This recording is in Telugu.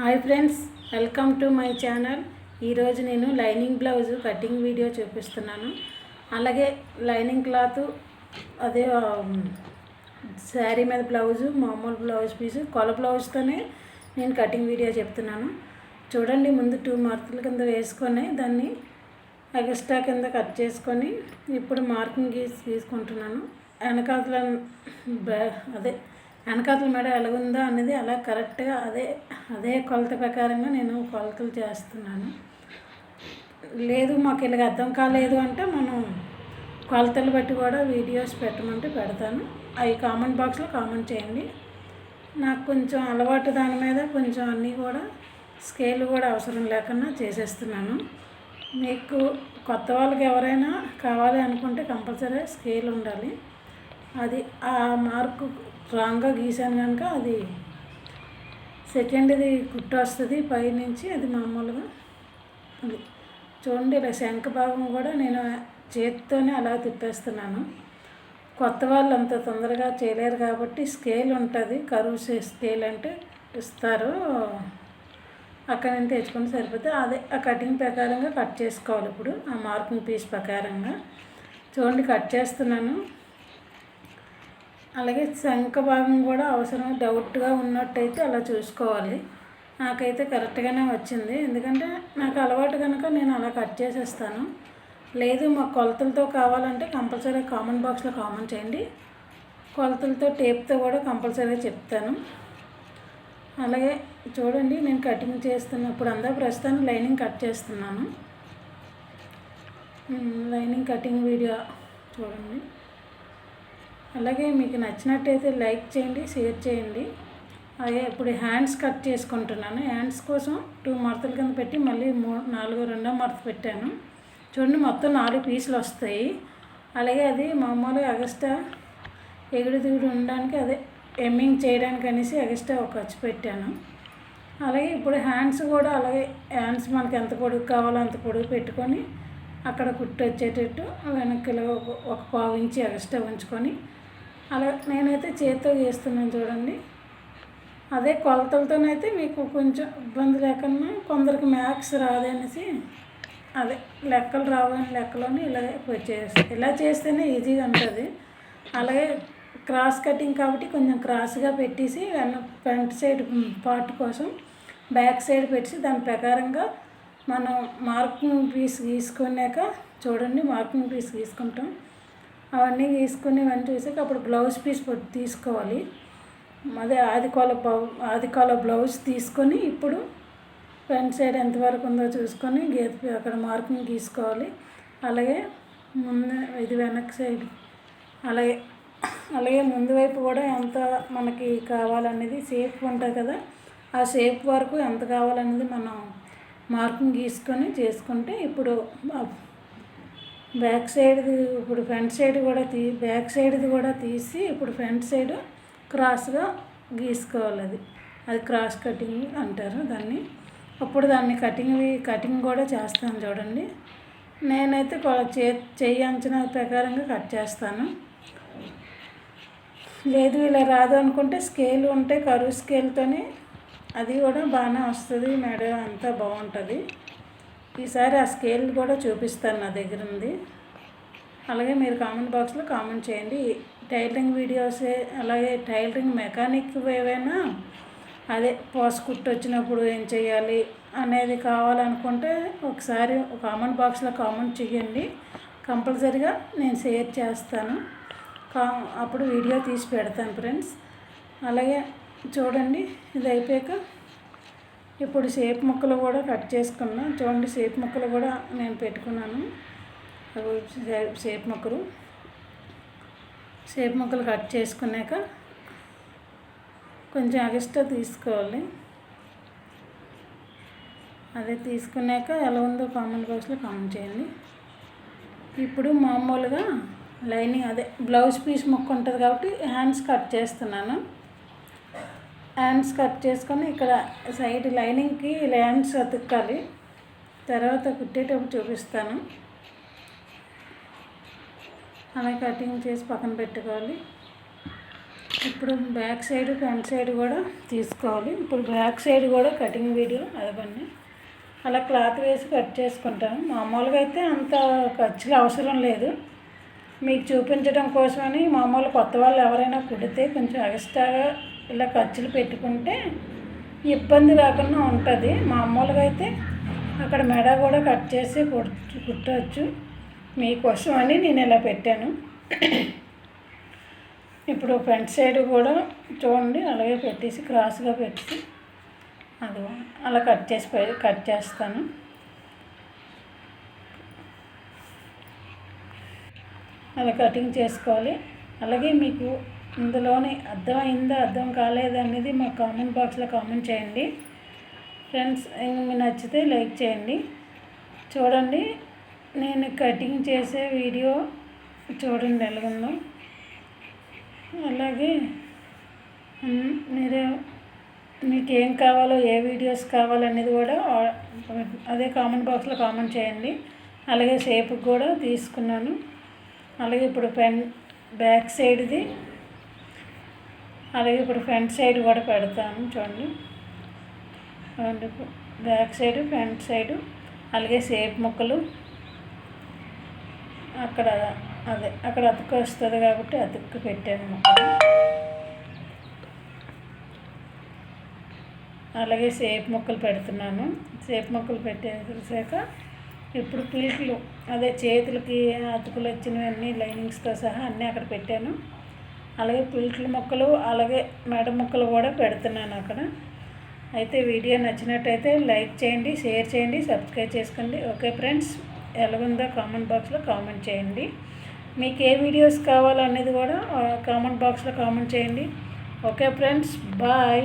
Hi friends, welcome to my channel. ఈరోజు నేను లైనింగ్ బ్లౌజ్ కటింగ్ వీడియో చూపిస్తున్నాను. అలాగే లైనింగ్ క్లాత్ అదే శారీ మీద బ్లౌజు, మామూలు బ్లౌజ్ పీసు, కొల బ్లౌజ్తోనే నేను కటింగ్ వీడియో చెప్తున్నాను. చూడండి, ముందు 2 మార్కుల కింద వేసుకొని దాన్ని ఎక్స్ట్రా కింద కట్ చేసుకొని ఇప్పుడు మార్కింగ్ తీసుకుంటున్నాను. వెనకాతల మెడ ఎలాగుందో అనేది అలా కరెక్ట్గా అదే కొలత ప్రకారంగా నేను కొలతలు చేస్తున్నాను. లేదు మాకు ఇలాగ అర్థం కాలేదు అంటే మనం కొలతలు బట్టి కూడా వీడియోస్ పెట్టమంటే పెడతాను. అవి కామెంట్ బాక్స్లో కామెంట్ చేయండి. నాకు కొంచెం అలవాటు దాని మీద కొంచెం అన్నీ కూడా స్కేల్ కూడా అవసరం లేకుండా చేసేస్తున్నాను. మీకు కొత్త వాళ్ళకి ఎవరైనా కావాలి అనుకుంటే కంపల్సరీ స్కేల్ ఉండాలి. అది ఆ మార్కు రాంగ్గా గీసాను కనుక అది సెకండ్ది కుట్టు వస్తుంది పైనుంచి. అది మామూలుగా అది చూడండి, ఇలా శంఖ భాగం కూడా నేను చేతితోనే అలా తిప్పేస్తున్నాను. కొత్త వాళ్ళు అంత తొందరగా చేయలేరు కాబట్టి స్కేల్ ఉంటుంది. కరువు స్కేల్ అంటే ఇస్తారు, అక్కడ నుంచి తెచ్చుకుంటే సరిపోతే అదే ఆ కటింగ్ ప్రకారంగా కట్ చేసుకోవాలి. ఇప్పుడు ఆ మార్కింగ్ పీస్ ప్రకారంగా చూడండి కట్ చేస్తున్నాను. అలాగే శంఖ భాగం కూడా అవసరం డౌట్గా ఉన్నట్టయితే అలా చూసుకోవాలి. నాకైతే కరెక్ట్గానే వచ్చింది, ఎందుకంటే నాకు అలవాటు కనుక నేను అలా కట్ చేసేస్తాను. లేదు మాకు కొలతలతో కావాలంటే కంపల్సరీ కామెంట్ బాక్స్లో కామెంట్ చేయండి. కొలతలతో టేప్తో కూడా కంపల్సరీ చెప్తాను. అలాగే చూడండి, నేను కటింగ్ చేస్తున్నప్పుడు ప్రస్తుతానికి లైనింగ్ కట్ చేస్తున్నాను. లైనింగ్ కటింగ్ వీడియో చూడండి. అలాగే మీకు నచ్చినట్టయితే లైక్ చేయండి, షేర్ చేయండి. అలాగే ఇప్పుడు హ్యాండ్స్ కట్ చేసుకుంటున్నాను. హ్యాండ్స్ కోసం 2 మడతల కింద పెట్టి మళ్ళీ 4 మడత పెట్టాను. చూడండి, మొత్తం 4 పీసులు వస్తాయి. అలాగే అది మామూలుగా ఎగస్ట్రా ఎగుడు దిగుడు ఉండడానికి అదే ఎమ్మింగ్ చేయడానికి అనేసి ఎగస్ట్రా ఒక ఖర్చు పెట్టాను. అలాగే ఇప్పుడు హ్యాండ్స్ కూడా అలాగే హ్యాండ్స్ మనకి ఎంత పొడుగు కావాలో అంత పొడుగు పెట్టుకొని అక్కడ కుట్టు వచ్చేటట్టు వెనక్కిలో 1/4 ఇంచు ఎగస్ట్రా ఉంచుకొని అలా నేనైతే చేతితో గీస్తున్నాను. చూడండి, అదే కొలతలతోనైతే మీకు కొంచెం ఇబ్బంది లేకుండా, కొందరికి మ్యాథ్స్ రాదనేసి అదే లెక్కలు రావని లెక్కలోని ఇలా చేస్తేనే ఈజీగా ఉంటుంది. అలాగే క్రాస్ కటింగ్ కాబట్టి కొంచెం క్రాస్గా పెట్టేసి ఫ్రంట్ సైడ్ పార్ట్ కోసం బ్యాక్ సైడ్ పెట్టి దాని ప్రకారంగా మనం మార్కింగ్ పీస్ గీసుకున్నాక చూడండి, మార్కింగ్ పీస్ గీసుకుంటాం. అవన్నీ గీసుకుని ఇవన్నీ చూసాక అప్పుడు బ్లౌజ్ పీస్ తీసుకోవాలి. అదే ఆదికాల బ్లౌజ్ తీసుకొని ఇప్పుడు ఫ్రంట్ సైడ్ ఎంతవరకు ఉందో చూసుకొని అక్కడ మార్కింగ్ గీసుకోవాలి. అలాగే ఇది వెనక్ సైడ్ అలాగే ముందు వైపు కూడా ఎంత మనకి కావాలనేది షేప్ ఉంటుంది కదా, ఆ షేప్ వరకు ఎంత కావాలనేది మనం మార్కింగ్ గీసుకొని చేసుకుంటే ఇప్పుడు బ్యాక్ సైడ్ది ఇప్పుడు ఫ్రంట్ సైడ్ కూడా బ్యాక్ సైడ్ది కూడా తీసి ఇప్పుడు ఫ్రంట్ సైడ్ క్రాస్గా గీసుకోవాలి. అది క్రాస్ కటింగ్ అంటారు దాన్ని. అప్పుడు దాన్ని కటింగ్ కూడా చేస్తాను. చూడండి, నేనైతే చెయ్యి అంచనా ప్రకారంగా కట్ చేస్తాను. లేదు ఇలా రాదు అనుకుంటే స్కేల్ ఉంటే కరువు స్కేల్తోనే అది కూడా బాగానే వస్తుంది. మెడ అంతా బాగుంటుంది. ఈసారి ఆ స్కేల్ కూడా చూపిస్తాను, నా దగ్గర ఉంది. అలాగే మీరు కామెంట్ బాక్స్లో కామెంట్ చేయండి. టైలరింగ్ వీడియోసే అలాగే టైలరింగ్ మెకానిక్ ఏవైనా అదే కుట్టు వచ్చినప్పుడు ఏం చేయాలి అనేది కావాలనుకుంటే ఒకసారి కామెంట్ బాక్స్లో కామెంట్ చేయండి. కంపల్సరీగా నేను షేర్ చేస్తాను. అప్పుడు వీడియో తీసి పెడతాను ఫ్రెండ్స్. అలాగే చూడండి, ఇది అయిపోయాక ఇప్పుడు షేప్ ముక్కలు కూడా కట్ చేసుకున్నా. చూడండి, షేప్ ముక్కలు కూడా నేను పెట్టుకున్నాను. షేప్ ముక్కలు కట్ చేసుకున్నాక కొంచెం ఎక్స్ట్రా తీసుకోవాలి. అదే తీసుకున్నాక ఎలా ఉందో కామెంట్ బాక్స్లో కామెంట్ చేయండి. ఇప్పుడు మామూలుగా లైనింగ్ అదే బ్లౌజ్ పీస్ ముక్క ఉంటుంది కాబట్టి హ్యాండ్స్ కట్ చేస్తున్నాను. హ్యాండ్స్ కట్ చేసుకొని ఇక్కడ సైడ్ లైనింగ్కి హ్యాండ్స్ అతుక్కాలి. తర్వాత కుట్టేటప్పుడు చూపిస్తాను. అలా కటింగ్ చేసి పక్కన పెట్టుకోవాలి. ఇప్పుడు బ్యాక్ సైడ్ ఫ్రంట్ సైడ్ కూడా తీసుకోవాలి. ఇప్పుడు బ్యాక్ సైడ్ కూడా కటింగ్ వీడియో అదవన్నీ అలా క్లాత్ వేసి కట్ చేసుకుంటాను. మామూలుగా అయితే అంత ఖర్చులు అవసరం లేదు, మీకు చూపించడం కోసమని. మామూలు కొత్త వాళ్ళు ఎవరైనా కుడితే కొంచెం ఎక్స్ట్రాగా ఇలా ఖర్చులు పెట్టుకుంటే ఇబ్బంది రాకుండా ఉంటుంది. మామూలుగా అయితే అక్కడ మెడ కూడా కట్ చేసి కుట్టవచ్చు. మీకోసం అని నేను ఇలా పెట్టాను. ఇప్పుడు ఫ్రంట్ సైడ్ కూడా చూడండి అలాగే పెట్టేసి క్రాస్గా పెట్టి అది అలా కట్ చేస్తాను. అలా కటింగ్ చేసుకోవాలి. అలాగే మీకు ఇందులోనే అర్థమైందా అర్థం కాలేదా అనేది మా కామెంట్ బాక్స్లో కామెంట్ చేయండి ఫ్రెండ్స్. మీకు నచ్చితే లైక్ చేయండి. చూడండి నేను కటింగ్ చేసే వీడియో చూడండి ఎలాగుందో. అలాగే మీకు ఏం కావాలో ఏ వీడియోస్ కావాలనేది కూడా అదే కామెంట్ బాక్స్లో కామెంట్ చేయండి. అలాగే షేప్ కూడా తీసుకున్నాను. అలాగే ఇప్పుడు బ్యాక్ సైడ్ది అలాగే ఇప్పుడు ఫ్రంట్ సైడ్ కూడా పెడతాను చూడండి. బ్యాక్ సైడ్ ఫ్రంట్ సైడు అలాగే షేప్ ముక్కలు అక్కడ అతుకు వస్తుంది కాబట్టి అతుక్కు పెట్టాను ముక్కలు. అలాగే షేప్ ముక్కలు పెడుతున్నాను. షేప్ ముక్కలు పెట్టేసాక ఇప్పుడు పిల్ట్లు చేతులకి అతుకులు వచ్చినవన్నీ లైనింగ్స్తో సహా అన్నీ అక్కడ పెట్టాను. అలాగే పిల్ట్ల ముక్కలు అలాగే మెడ ముక్కలు కూడా పెడుతున్నాను అక్కడ. అయితే వీడియో నచ్చినట్టయితే లైక్ చేయండి, షేర్ చేయండి, సబ్స్క్రైబ్ చేసుకోండి. ఓకే ఫ్రెండ్స్, ఎలాగుందో కామెంట్ బాక్స్లో కామెంట్ చేయండి. మీకు ఏ వీడియోస్ కావాలో అనేది కూడా కామెంట్ బాక్స్లో కామెంట్ చేయండి. Okay friends, bye.